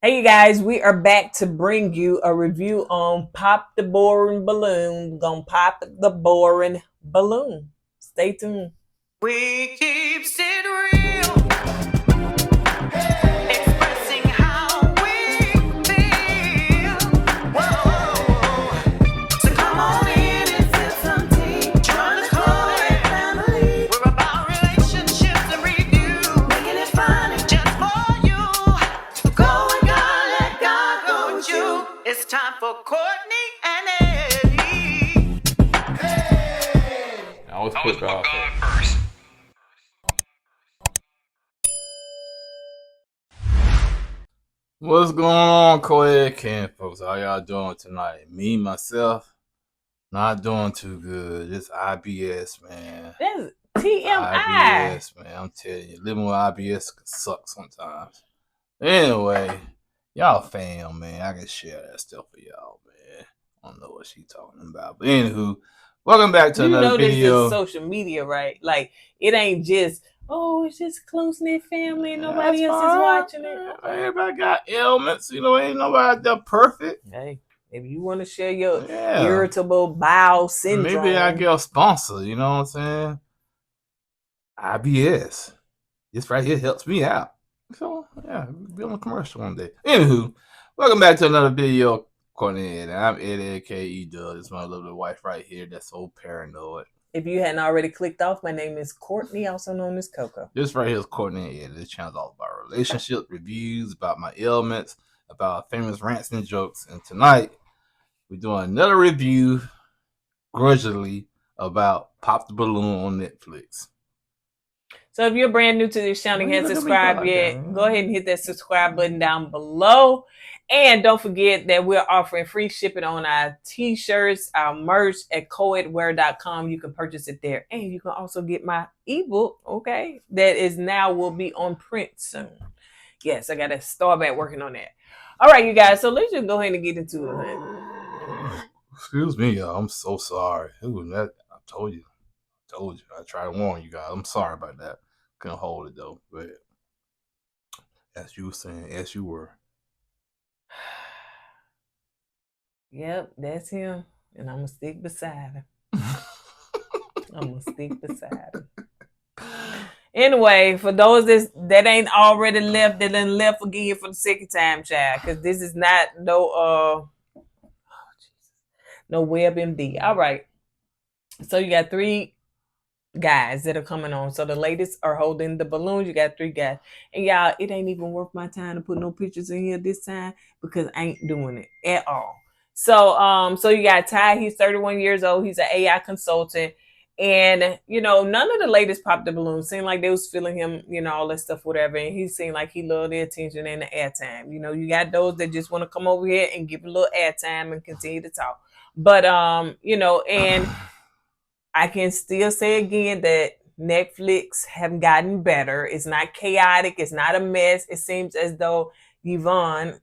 Hey, you guys, we are back to bring you a review on Pop the Boring Balloon. We're gonna pop the boring balloon. Stay tuned. We keep it real, expressing how we feel. Whoa. So come on in and sip some tea. Join the Kourtney family. We're about relationships and review, making it fun just for you. Go and God, let God go with you. It's time for Kourtney and Eddie. I always put God first. What's going on, co-ed camp folks? How y'all doing tonight? Me, myself, not doing too good. It's IBS, man. That's TMI. IBS, man. I'm telling you, living with IBS can suck sometimes. Anyway, y'all fam, man. I can share that stuff for y'all, man. I don't know what she talking about. But anywho, welcome back to another This video. is social media, right? Like, it ain't just, oh, it's just close knit family and nobody else is watching it. Okay. Everybody got ailments, ain't nobody there perfect. Hey, if you want to share your irritable bowel syndrome, maybe I get a sponsor, you know what I'm saying? IBS. This right here helps me out. So, yeah, be on a commercial one day. Anywho, welcome back to another video. Kourtney and Eddie. I'm Eddie, aka Doug. This is my lovely wife right here that's so paranoid. If you hadn't already clicked off, my name is Kourtney, also known as Coco. This right here is Kourtney and Eddie. This channel is all about relationship reviews, about my ailments, about famous rants and jokes. And tonight, we're doing another review, grudgingly, about Pop the Balloon on Netflix. So if you're brand new to this channel and haven't subscribed yet, go ahead and hit that subscribe button down below. And don't forget that we're offering free shipping on our t-shirts, our merch at coedwear.com. You can purchase it there. And you can also get my ebook, okay, that is now will be on print soon. Yes, I got to start back working on that. All right, you guys. So let's just go ahead and get into it. Excuse me, y'all. I'm so sorry. I told you. I tried to warn you guys. I'm sorry about that. Couldn't hold it though. But as you were saying, as you were. Yep, that's him. And I'm going to stick beside him. Anyway, for those that ain't already left, that done left again for the second time, child, because this is not no WebMD. All right. So you got 3 guys that are coming on. So the ladies are holding the balloons. You got 3 guys. And y'all, it ain't even worth my time to put no pictures in here this time because I ain't doing it at all. So you got Ty, he's 31 years old. He's an AI consultant. And, none of the ladies popped the balloon. Seemed like they was feeling him, all that stuff, whatever. And he seemed like he loved the attention and the airtime. You got those that just want to come over here and give a little airtime and continue to talk. But, and I can still say again that Netflix have gotten better. It's not chaotic. It's not a mess. It seems as though Yvonne,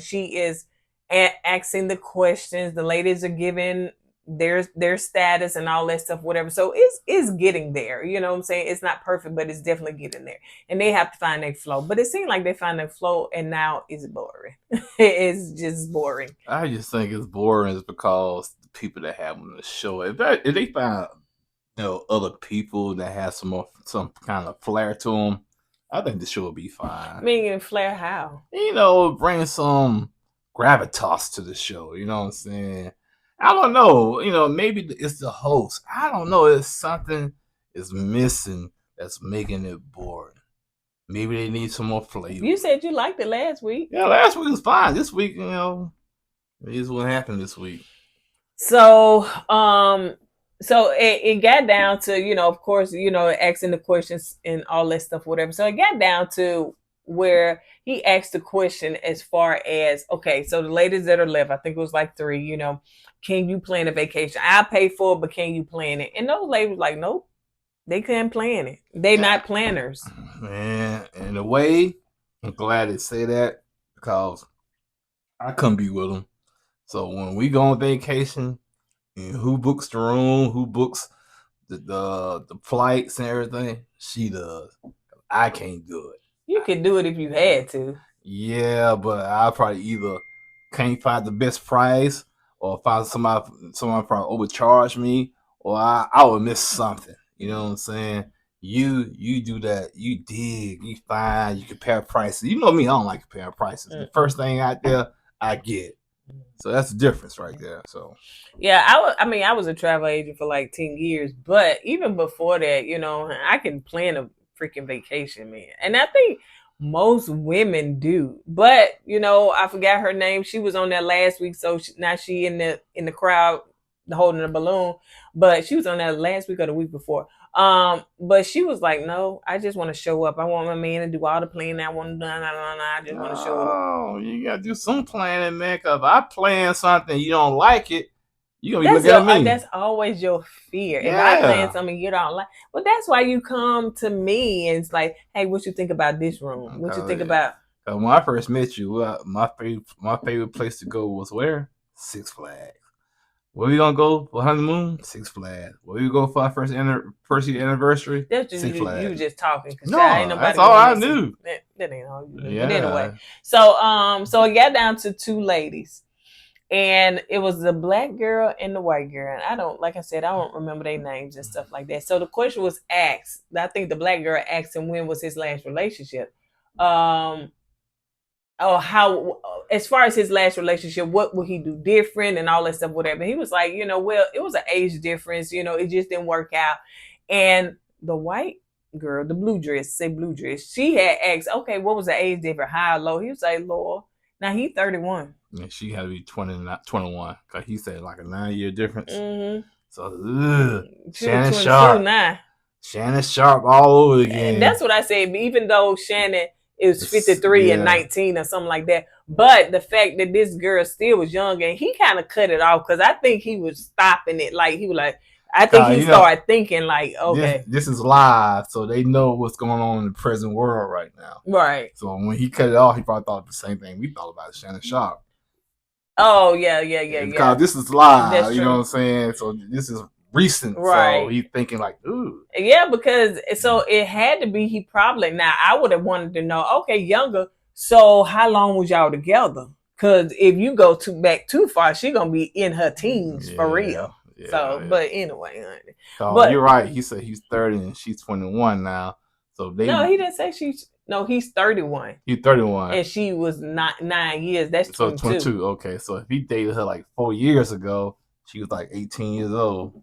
she is asking the questions. The ladies are giving their status and all that stuff, whatever. So it's getting there. You know what I'm saying? It's not perfect, but it's definitely getting there. And they have to find their flow. But it seems like they find their flow, and now it's boring. It's just boring. I just think it's boring is because the people that have on the show, if they find other people that have some kind of flair to them, I think the show will be fine. Meaning flair how? Bring some gravitas to the show. You know what I'm saying? I don't know. Maybe it's the host. I don't know. It's something is missing that's making it boring. Maybe they need some more flavor. You said you liked it last week. Yeah, last week was fine. This week, is what happened this week. So, it got down to, of course, asking the questions and all that stuff, whatever. So it got down to where he asked the question as far as, okay, so the ladies that are left, I think it was like 3, can you plan a vacation? I pay for it, but can you plan it? And those ladies like, nope, they couldn't plan it. They not planners. Man, in a way, I'm glad they say that because I couldn't be with them. So when we go on vacation, and who books the room, who books the flights and everything, she does. I can't do it. You could do it if you had to. Yeah, but I probably either can't find the best price, or find someone probably overcharge me, or I would miss something. You know what I'm saying? You do that. You dig. You find. You compare prices. You know me. I don't like comparing prices. The first thing out there, I get. So that's the difference right there. So Yeah, I was a travel agent for like 10 years, but even before that, I can plan a freaking vacation, man. And I think most women do. But, I forgot her name. She was on that last week, so now she in the crowd holding a balloon, but she was on that last week or the week before. But she was like, "No, I just want to show up. I want my man to do all the planning. I want to do, I just want to show up." no, you gotta do some planning, man. Cause if I plan something you don't like it, you gonna be That's looking at me. that's always your fear. If I plan Yeah. something you don't like, well, that's why you come to me and it's like, hey, what you think about this room? What you think about? When I first met you, my favorite place to go was where? Six Flags. Where we gonna go for honeymoon? Six Flags. Where we go for our first year anniversary? That's just Six you Flags. just talking because ain't No, nobody that's all going I to see. knew. That ain't all you knew. Yeah. But anyway, so it got down to two ladies. And it was the black girl and the white girl. And like I said, I don't remember their names and stuff like that. So the question was asked. I think the black girl asked him when was his last relationship. How, as far as his last relationship, what would he do different and all that stuff, whatever. He was like, well, it was an age difference. It just didn't work out. And the white girl, the blue dress, she had asked, okay, what was the age difference? High or low? He was like, lower. Now he's 31. Yeah, she had to be 20, not 21, because he said like a 9-year difference. Mm-hmm. So, Shannon Sharp. Shannon Sharp all over again. And that's what I said. Even though Shannon is 53 and 19 or something like that, but the fact that this girl still was young and he kind of cut it off because I think he was stopping it. Like he was like, I think he started thinking like, okay, this is live, so they know what's going on in the present world right now. Right. So when he cut it off, he probably thought the same thing we thought about Shannon Sharp. Oh yeah. Because this is live, you know what I'm saying? So this is recent, right? So he's thinking like, ooh, yeah, because so it had to be. He probably now I would have wanted to know. Okay, younger. So how long was y'all together? Because if you go back too far, she gonna be in her teens for real. Yeah, so, but anyway, honey. But you're right. He said he's 30 and she's 21 now. So no, he didn't say she's. No, he's 31. He's 31. And she was not 9 years. That's 22. So 22. Okay. So if he dated her like 4 years ago, she was like 18 years old.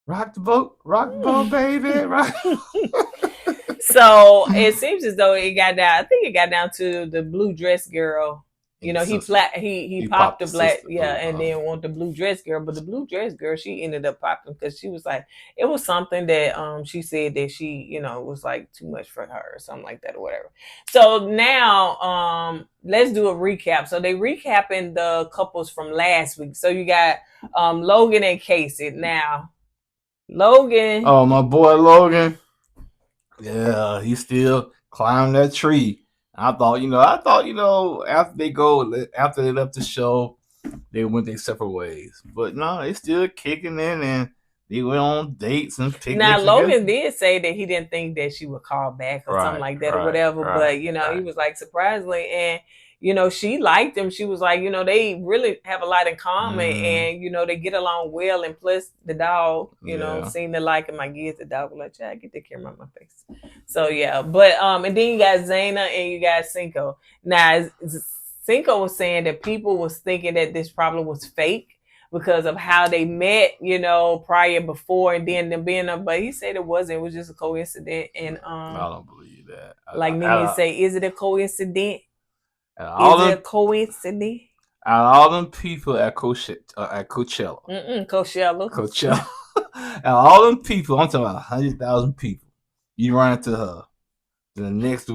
Rock the boat, baby. Rock. So it seems as though it got down. I think it got down to the blue dress girl. He popped the black, and then want the blue dress girl. But the blue dress girl, she ended up popping because she was like, it was something that she said that she, was like too much for her or something like that or whatever. So now let's do a recap. So they recapping the couples from last week. So you got Logan and Casey. Now Logan. Oh, my boy Logan. Yeah, he still climbing that tree. I thought, after they left the show, they went their separate ways. But no, they still kicking in and they went on dates and picnics. Now Logan did say that he didn't think that she would call back or something like that or whatever. But he was like surprisingly, and she liked him. She was like, they really have a lot in common, and they get along well. And plus, the dog, seemed to like him. I guess the dog was like, "I get the camera on my face." So yeah, but and then you got Zaina and you got Cinco. Now Cinco was saying that people was thinking that this probably was fake because of how they met, prior before and then them being up. But he said it wasn't. It was just a coincidence. And I don't believe that. Like Nene say, is it a coincidence? Is it a coincidence? Out of all them people at Coachella. Coachella. Out of all them people, I'm talking about 100,000 people. You run into her. The next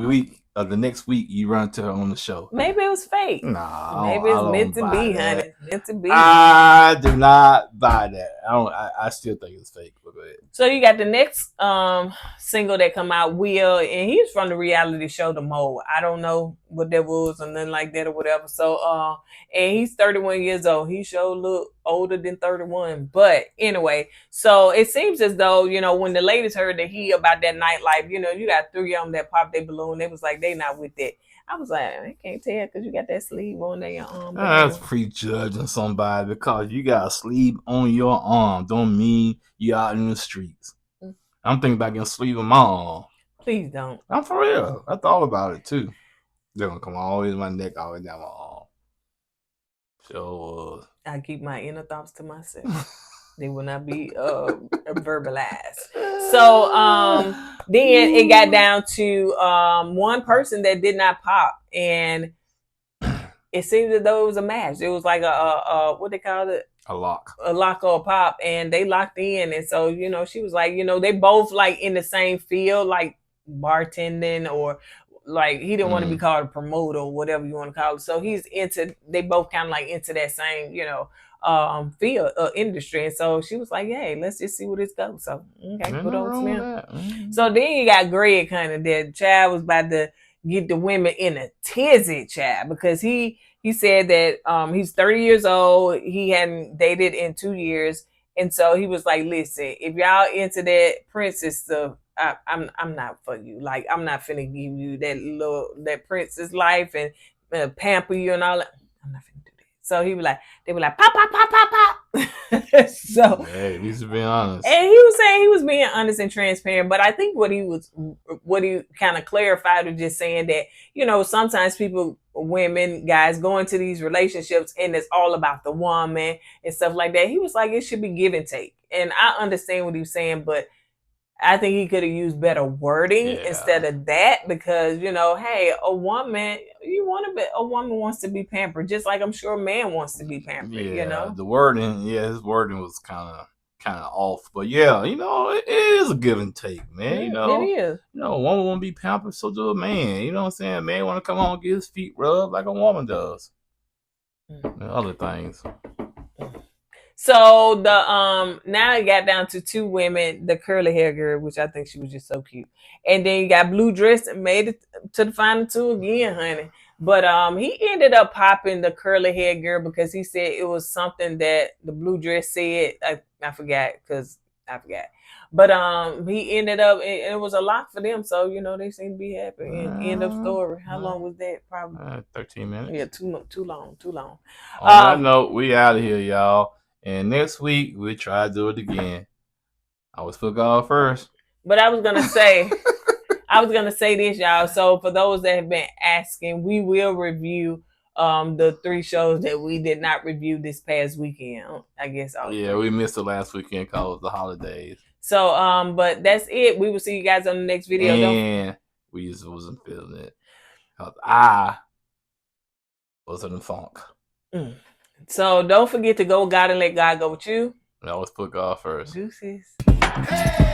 week you run into her on the show. Maybe it was fake. Nah, maybe it's meant to be, honey. It's meant to be. I do not buy that. I still think it's fake. But go ahead. So you got the next single that come out, Will, and he's from the reality show The Mole. I don't know what that was or nothing like that or whatever. So and he's 31 years old. He sure look older than 31. But anyway, so it seems as though, when the ladies heard the he about that nightlife, you got 3 of them that popped their balloon. They was like, they not with that. I was like, I can't tell because you got that sleeve on their arm. That's prejudging somebody because you got a sleeve on your arm. Don't mean you out in the streets. I'm thinking about getting a sleeve on my arm. Please don't. I'm for real. I thought about it too. They're gonna come all the way to my neck, all the way down my arm. So I keep my inner thoughts to myself. They will not be verbalized. So then it got down to one person that did not pop, and it seemed as though it was a match. It was like a what they call it? A lock or a pop, and they locked in. And so, she was like, they both like in the same field, like bartending, or like he didn't want to be called a promoter or whatever you want to call it. So they both kind of like into that same, field industry. And so she was like, hey, let's just see where this goes. So okay, put on Smith. So then you got Greg kind of there. Chad was about to get the women in a tizzy, Chad, because he said that he's 30 years old. He hadn't dated in 2 years. And so he was like, listen, if y'all into that princess stuff, I'm not for you. Like, I'm not finna give you that princess life and pamper you and all that. I'm not finna do that. So they were like, pop, pop, pop, pop, pop. So, hey, he's being honest. And he was saying he was being honest and transparent. But I think what he kind of clarified was just saying that, sometimes women, guys go into these relationships and it's all about the woman and stuff like that. He was like, it should be give and take. And I understand what he was saying, but I think he could have used better wording instead of that, because, hey, a woman wants to be pampered, just like I'm sure a man wants to be pampered, The wording, his wording was kind of off. But it is a give and take, man. It is. A woman want to be pampered, so do a man. You know what I'm saying? A man want to come home and get his feet rubbed like a woman does. And other things. So now it got down to 2 women, the curly hair girl, which I think she was just so cute. And then you got Blue Dress and made it to the final 2 again, honey. But he ended up popping the curly hair girl because he said it was something that the Blue Dress said. I forgot because I forgot. But he ended up, and it was a lot for them. So, they seem to be happy. And end of story. How long was that? Probably 13 minutes. Yeah, too long. On that note, we out of here, y'all. And next week, we'll try to do it again. I was put God first. But I was going to say this, y'all. So for those that have been asking, we will review the 3 shows that we did not review this past weekend. I guess. We missed it last weekend because of the holidays. So, but that's it. We will see you guys on the next video. And we just wasn't feeling it because I wasn't in funk. So don't forget to go with God and let God go with you. And always put God first. Deuces. Hey!